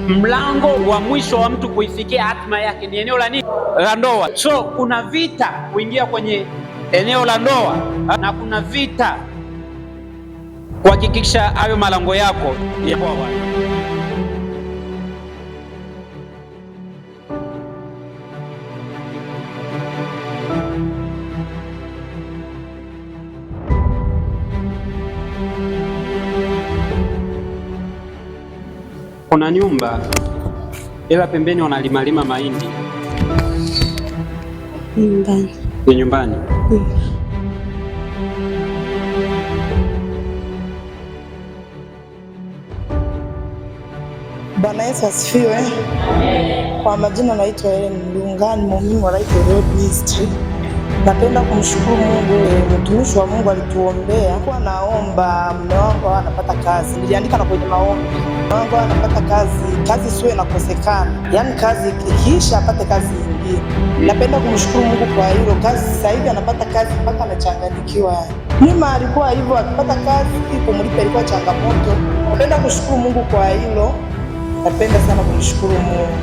Mlango wa mwisho wa mtu kuifikia hatima yake ni eneo la nini? La ndoa. So kuna vita kuingia kwenye eneo la ndoa, na kuna vita kuhakikisha hayo malango yako yapo wazi. Kuna nyumba ila pembeni wanalimalima mahindi. Nyumbani. Ni nyumbani. Bwana Yesu asifiwe. Kwa majina naitwa Helen Mlunga, ni muumini wa Light Road Ministry. Napenda kumshukuru Mungu, mtumishi wa Mungu alituombea. Kwa naomba mume wangu anapata kazi. Niliandika na kwenye maombi. Mume wangu anapata kazi siwe inakosekana. Yaani kazi ikiisha apate kazi nyingine. Napenda kumshukuru Mungu kwa hilo. Kazi sasa hivi anapata kazi mpaka anachanganyikiwa. Nyuma alikuwa hivyo akipata kazi kumlipa ilikuwa changamoto. Napenda kushukuru Mungu kwa hilo. Napenda sana kumshukuru Mungu.